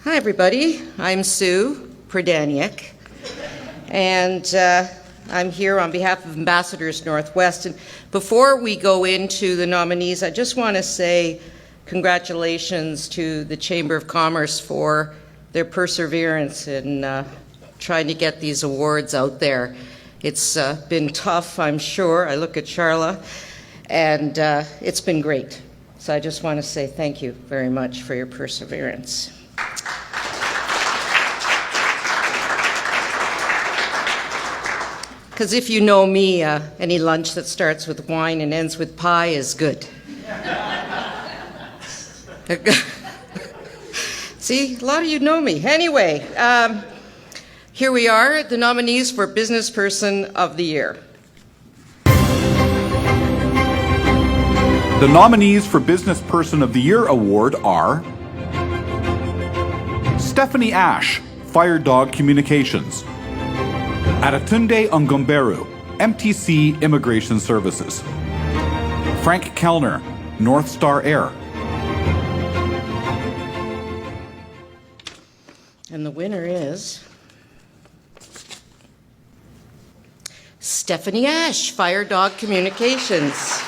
Hi, everybody. I'm Sue Pradaniak, and I'm here on behalf of Ambassadors Northwest. And before we go into the nominees, I just want to say congratulations to the Chamber of Commerce for their perseverance in trying to get these awards out there. It's been tough, I'm sure. I look at Charla, and it's been great. So I just want to say thank you very much for your perseverance. Because if you know me, any lunch that starts with wine and ends with pie is good. See, a lot of you know me. Anyway, here we are, the nominees for Business Person of the Year. The nominees for Business Person of the Year award are Stephanie Ash, Firedog Communications; Aratunde Ongomberu, MTC Immigration Services; Frank Kellner, North Star Air. And the winner is Stephanie Ash, Firedog Communications.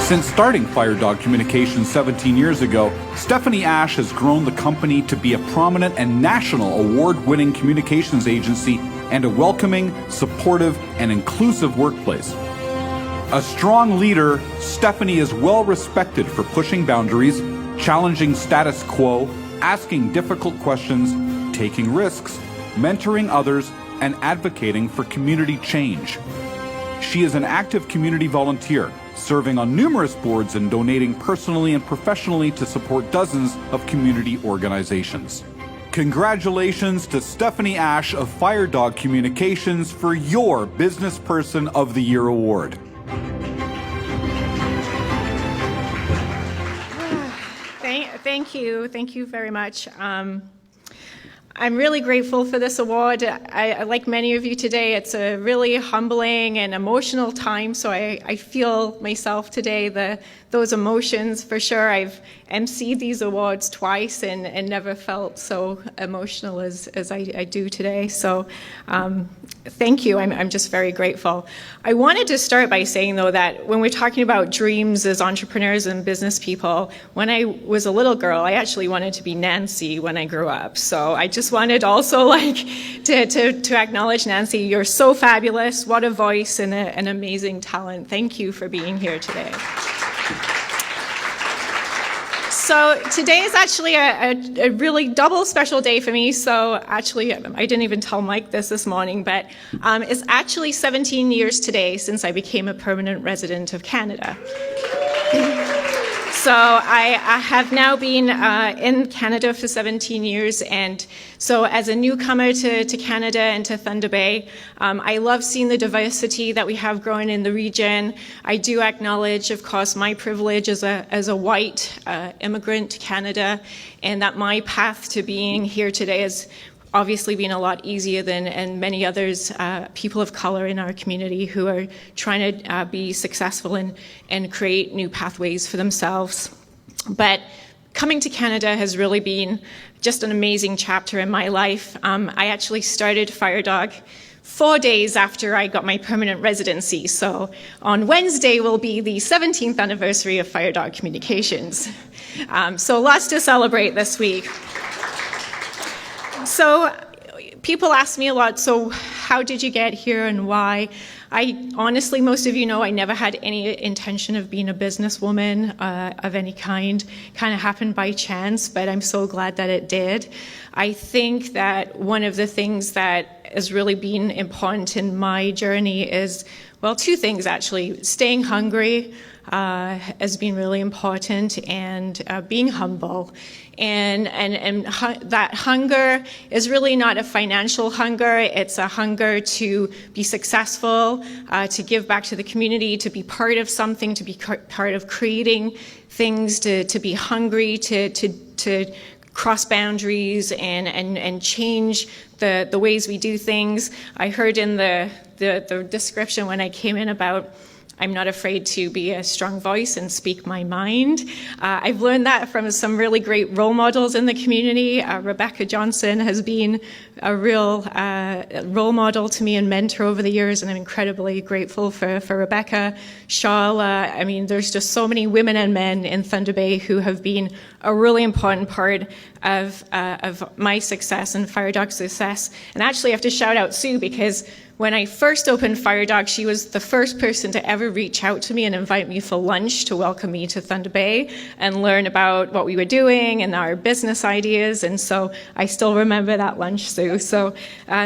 Since starting Firedog Communications 17 years ago, Stephanie Ash has grown the company to be a prominent and national award-winning communications agency and a welcoming, supportive, and inclusive workplace. A strong leader, Stephanie is well respected for pushing boundaries, challenging status quo, asking difficult questions, taking risks, mentoring others, and advocating for community change. She is an active community volunteer, serving on numerous boards and donating personally and professionally to support dozens of community organizations. Congratulations to Stephanie Ash of Firedog Communications for your Business Person of the Year award. Thank you very much. I'm really grateful for this award. I, like many of you today, it's a really humbling and emotional time, so I feel myself today, those emotions for sure. I've emceed these awards twice and never felt so emotional as I do today, so thank you. I'm just very grateful. I wanted to start by saying, though, that when we're talking about dreams as entrepreneurs and business people, when I was a little girl, I actually wanted to be Nancy when I grew up, so I just wanted also to acknowledge Nancy. You're so fabulous. What a voice and an amazing talent. Thank you for being here today. So today is actually a really double special day for me. So actually, I didn't even tell Mike this morning, but it's actually 17 years today since I became a permanent resident of Canada. So I have now been in Canada for 17 years, and so as a newcomer to Canada and to Thunder Bay, I love seeing the diversity that we have growing in the region. I do acknowledge, of course, my privilege as a white immigrant to Canada, and that my path to being here today has obviously been a lot easier than many others, people of color in our community who are trying to be successful and create new pathways for themselves. But coming to Canada has really been just an amazing chapter in my life. I actually started Firedog 4 days after I got my permanent residency. So on Wednesday will be the 17th anniversary of Firedog Communications. So lots to celebrate this week. So people ask me a lot, so how did you get here and why? I honestly, most of you know, I never had any intention of being a businesswoman of any kind. Kind of happened by chance, but I'm so glad that it did. I think that one of the things that has really been important in my journey is, well, two things actually. Staying hungry has been really important, and being humble. And that hunger is really not a financial hunger. It's a hunger to be successful, to give back to the community, to be part of something, to be part of creating things, to be hungry, to cross boundaries and change the ways we do things. I heard in the description when I came in about I'm not afraid to be a strong voice and speak my mind. I've learned that from some really great role models in the community. Rebecca Johnson has been a real role model to me and mentor over the years, and I'm incredibly grateful for Rebecca. Charla, I mean, there's just so many women and men in Thunder Bay who have been a really important part of my success and Firedog's success. And actually, I have to shout out Sue, because when I first opened Firedog, she was the first person to ever reach out to me and invite me for lunch to welcome me to Thunder Bay and learn about what we were doing and our business ideas. And so I still remember that lunch, Sue. So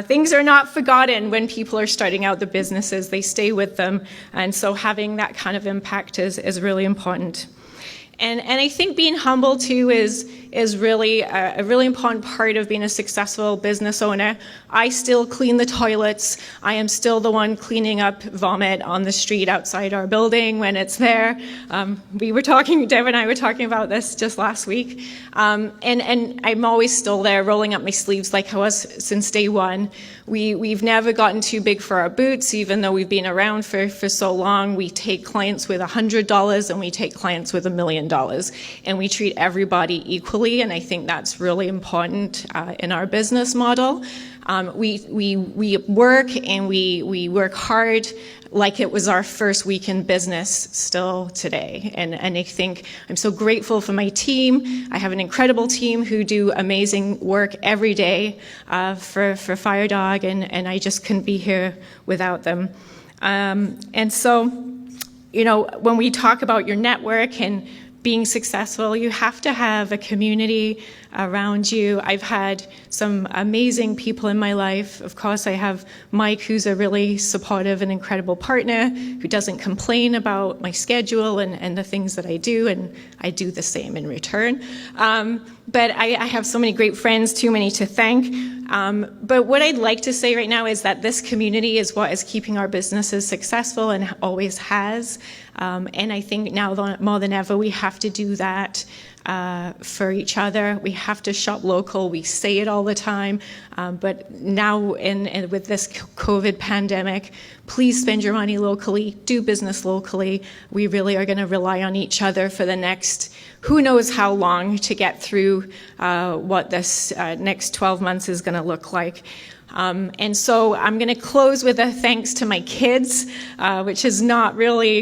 things are not forgotten when people are starting out the businesses. They stay with them. And so having that kind of impact is really important. And I think being humble too is really a really important part of being a successful business owner. I still clean the toilets. I am still the one cleaning up vomit on the street outside our building when it's there. Deb and I were talking about this just last week. And I'm always still there rolling up my sleeves like I was since day one. We've never gotten too big for our boots, even though we've been around for so long. We take clients with $100 and we take clients with $1 million. And we treat everybody equally, and I think that's really important in our business model. We work and we work hard like it was our first week in business still today. And I think I'm so grateful for my team. I have an incredible team who do amazing work every day for Firedog, and I just couldn't be here without them. And so, you know, when we talk about your network and being successful, you have to have a community around you. I've had some amazing people in my life. Of course, I have Mike, who's a really supportive and incredible partner, who doesn't complain about my schedule and the things that I do, and I do the same in return. But I have so many great friends, too many to thank. But what I'd like to say right now is that this community is what is keeping our businesses successful and always has. And I think now more than ever, we have to do that for each other. We have to shop local. We say it all the time. But now with this COVID pandemic, please spend your money locally, do business locally. We really are going to rely on each other for the next, who knows how long, to get through what this next 12 months is going to look like. And so I'm going to close with a thanks to my kids, which is not really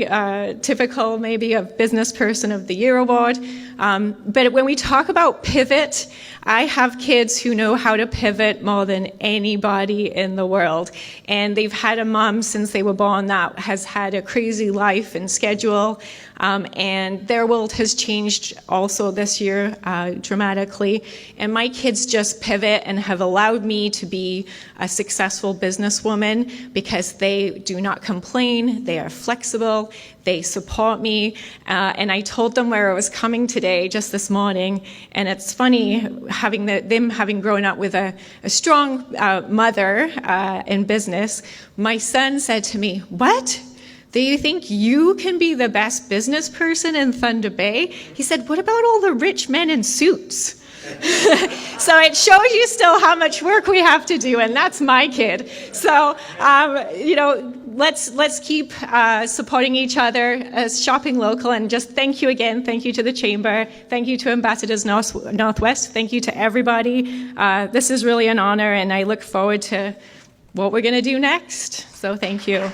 typical maybe of Business Person of the Year award. But when we talk about pivot, I have kids who know how to pivot more than anybody in the world. And they've had a mom since they were born that has had a crazy life and schedule. And their world has changed also this year dramatically. And my kids just pivot and have allowed me to be a successful businesswoman because they do not complain, they are flexible, they support me. And I told them where I was coming today just this morning. And it's funny, them having grown up with a strong mother in business. My son said to me, "What? Do you think you can be the best business person in Thunder Bay?" He said, "What about all the rich men in suits?" So it shows you still how much work we have to do, and that's my kid. So, let's keep supporting each other, shopping local, and just thank you again. Thank you to the Chamber. Thank you to Ambassadors Northwest. Thank you to everybody. This is really an honor, and I look forward to what we're going to do next. So thank you.